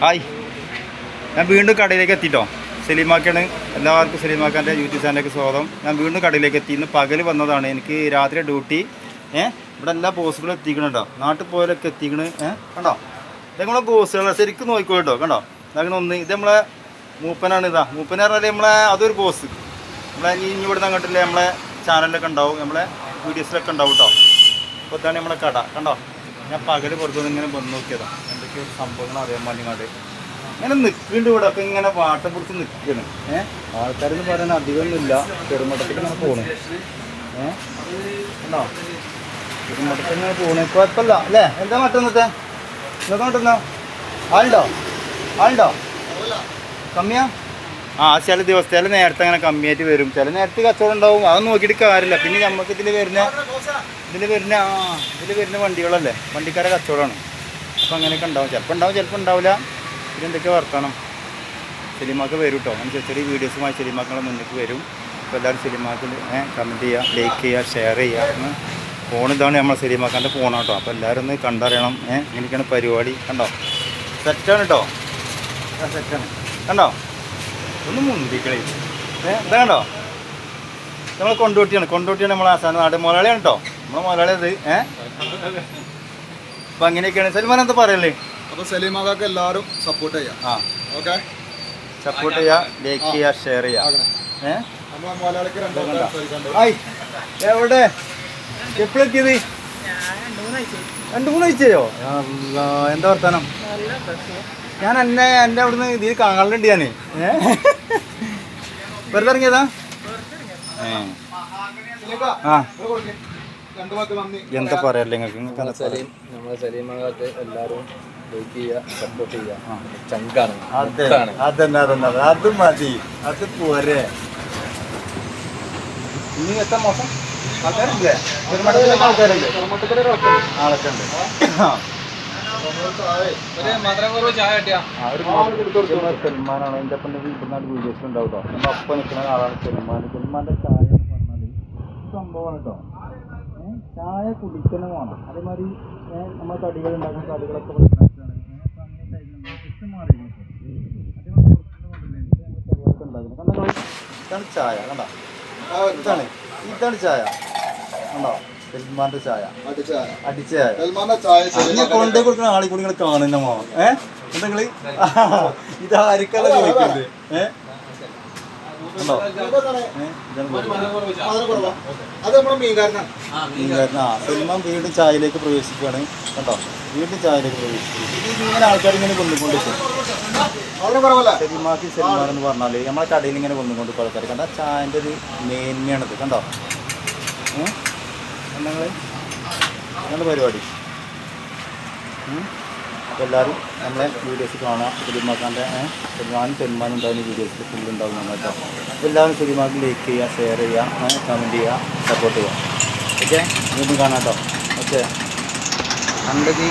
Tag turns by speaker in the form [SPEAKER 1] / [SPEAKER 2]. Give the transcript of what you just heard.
[SPEAKER 1] Hi, ഞാൻ വീണ്ടും കടയിലേക്ക് എത്തിട്ടോ. സലീമാക്കാണ്. എല്ലാവർക്കും സലീമാക്കാൻ്റെ യൂട്യൂബ് ചാനലിലേക്ക് സ്വാഗതം. ഞാൻ വീണ്ടും കടയിലേക്ക് എത്തി. ഇന്ന് പകൽ വന്നതാണ്, എനിക്ക് രാത്രി ഡ്യൂട്ടി. ഇവിടെ എല്ലാ ബോസുകളും എത്തിക്കണുണ്ടോ, നാട്ടിൽ പോയാലൊക്കെ എത്തിക്കണ്. കണ്ടോ, ഇത് നമ്മളെ ബോസുകളാണ്, ശരിക്കും നോക്കിക്കോട്ടോ. കണ്ടോ, അങ്ങനെ ഒന്ന് ഇത് നമ്മളെ മൂപ്പനാണ്. മൂപ്പന പറഞ്ഞാൽ നമ്മളെ അതൊരു ബോസ്. നമ്മളെ ഇനി ഇവിടുന്ന് അങ്ങോട്ടില്ലേ നമ്മളെ ചാനലിലൊക്കെ ഉണ്ടാവും, നമ്മളെ വീഡിയോസിലൊക്കെ ഉണ്ടാവും കേട്ടോ. അപ്പോൾ ഇതാണ് നമ്മളെ കട. കണ്ടോ, ഞാൻ പകൽ പുറത്തുനിന്ന് ഇങ്ങനെ വന്ന് നോക്കിയതാണ്, എന്തൊക്കെയോ സംഭവങ്ങൾ അറിയാൻ വേണ്ടി ഇങ്ങോട്ട് ഇങ്ങനെ നിൽക്കുന്നുണ്ട്. ഇവിടെ ഒക്കെ ഇങ്ങനെ വാട്ടം പിടിച്ച് നിൽക്കണം. ആൾക്കാരെന്ന് പറയാൻ അധികമൊന്നുമില്ല. ചെറുമട്ടത്തിൽ ഇങ്ങനെ പോകണം. കണ്ടോ, ചെറുമട്ടത്തിൽ ഇങ്ങനെ പോകണേ, കുഴപ്പമില്ല അല്ലേ? എന്താ മറ്റന്നത്തെ ഇന്നത്തെ മറ്റുന്നോ ആളുണ്ടോ കമ്മിയാ? ചില ദിവസം ചില നേരത്തെ അങ്ങനെ കമ്മിയായിട്ട് വരും, ചില നേരത്തെ കച്ചവടം ഉണ്ടാവും. അത് നോക്കിയിട്ട് കാര്യമില്ല. പിന്നെ നമുക്ക് ഇതിൽ വരുന്ന വണ്ടികളല്ലേ, വണ്ടിക്കാരെ കച്ചവടമാണ്. അപ്പോൾ അങ്ങനെയൊക്കെ ഉണ്ടാവും, ചിലപ്പോൾ ഉണ്ടാവും, ചിലപ്പോൾ ഉണ്ടാവില്ല. ഇതെന്തൊക്കെ വർത്തമാനം. സലീമാക്ക് വരും കേട്ടോ. അങ്ങനെ ചെറിയ ചെറിയ വീഡിയോസുമായി സലീമാക്കളെ മുന്നിലേക്ക് വരും. അപ്പോൾ എല്ലാവരും സലീമാക്കിൽ കമൻറ്റ് ചെയ്യുക, ലൈക്ക് ചെയ്യുക, ഷെയർ ചെയ്യുക. ഫോൺ ഇതാണ് നമ്മൾ സലീമാക്കാൻ്റെ ഫോണാണ് കേട്ടോ. അപ്പോൾ എല്ലാവരും ഒന്ന് കണ്ടറിയണം. ഇങ്ങനെയൊക്കെയാണ് പരിപാടി. കണ്ടോ, സെറ്റാണ് കേട്ടോ, സെറ്റാണ്. കണ്ടോ, ഒന്ന് മുന്തിക്കളി. ഇതാ കണ്ടോ, നമ്മൾ കൊണ്ടോട്ടിയാണ് നമ്മളെ ആസാന നാട്. മലയാളിയാണ് കേട്ടോ, നമ്മളെ മലയാളി അത്. അപ്പം അങ്ങനെയൊക്കെയാണ്. സൽമാൻ എന്താ പറയല്ലേ?
[SPEAKER 2] അപ്പോൾ സലീമാക്ക് എല്ലാവരും സപ്പോർട്ട് ചെയ്യാം. ഓക്കെ,
[SPEAKER 1] സപ്പോർട്ട് ചെയ്യുക, ലൈക്ക് ചെയ്യുക, ഷെയർ ചെയ്യുക. എവിടെ എപ്പോഴെത്തിയത്? 2-3 ആഴ്ചയോ? എന്താ വർത്താനം? ഞാൻ എൻ്റെ അവിടുന്ന് ഇതിൽ കാണലുണ്ട്. ഞാൻ വെറുതെ ഇറങ്ങിയതാ. എന്താ പറയല്ലേ നിങ്ങൾക്ക്?
[SPEAKER 3] നമ്മളെ സലീമാക്ക് എല്ലാവരും ലൈക്ക് ചെയ്യുക, സപ്പോർട്ട് ചെയ്യുക. ചങ്കാണ്.
[SPEAKER 1] അതന്നെ അത് മതി, അത് പോരെ. ഇനി എത്ര മോശം ആൾക്കാരുണ്ടല്ലേ? ആൾക്കാരുണ്ട്, ആളൊക്കെ ഉണ്ട്. സൽമാനാണ് എൻ്റെ അപ്പം ഇവിടുന്നാണ് വീഡിയോസ് ഉണ്ടാവും കേട്ടോ. നമ്മൾ ഒപ്പം നിൽക്കുന്ന ആളാണ് സൽമാൻ. സൽമാൻ്റെ ചായ എന്ന് പറഞ്ഞാൽ സംഭവമാണ് കേട്ടോ. ചായ കുടിക്കണം വേണം. അതേമാതിരി നമ്മൾ കടികൾ ഉണ്ടാക്കുന്ന കടികളൊക്കെ ഉണ്ടാക്കുകയാണ്. ഇതാണ് ചായ. കണ്ടോ, ഇതാണ് ചായ. കണ്ടോ, സൽമാന്റെ ചായ, അടിച്ച ചായ കൊണ്ടേ കൊടുക്കുന്ന ആളെ കൂടി നിങ്ങൾ കാണുന്ന മോൻ. എന്തെങ്കിലും ഇത് ആർക്കല്ല ചോദിക്കുന്നത്. സൽമാൻ വീണ്ടും ചായയിലേക്ക് പ്രവേശിക്കുകയാണ്. കണ്ടോ, വീണ്ടും ചായയിലേക്ക് പ്രവേശിക്കും. ഇങ്ങനെ ആൾക്കാർ ഇങ്ങനെ കൊണ്ടുകൊണ്ടിരിക്കും. സലീമാക്ക് സൽമാൻ എന്ന് പറഞ്ഞാൽ നമ്മളെ കടയിൽ ഇങ്ങനെ കൊണ്ടുകൊണ്ട് ആൾക്കാർ. കണ്ട, ചായൻ്റെ ഒരു മേന്മയാണിത്. കണ്ടോ, ഞങ്ങളുടെ പരിപാടി. അപ്പോൾ എല്ലാവരും നമ്മളെ വീഡിയോസ് കാണാം. സലീമാക്കാൻ്റെ സൽമാനും ഉണ്ടാകുന്ന വീഡിയോസിൽ ഫുൾ ഉണ്ടാകും കേട്ടോ. അപ്പോൾ എല്ലാവരും സലീമാക്ക് ലൈക്ക് ചെയ്യുക, ഷെയർ ചെയ്യുക, കമൻറ്റ് ചെയ്യുക, സപ്പോർട്ട് ചെയ്യുക. ഓക്കെ, വീണ്ടും കാണാം കേട്ടോ. ഓക്കെ, കണ്ടത്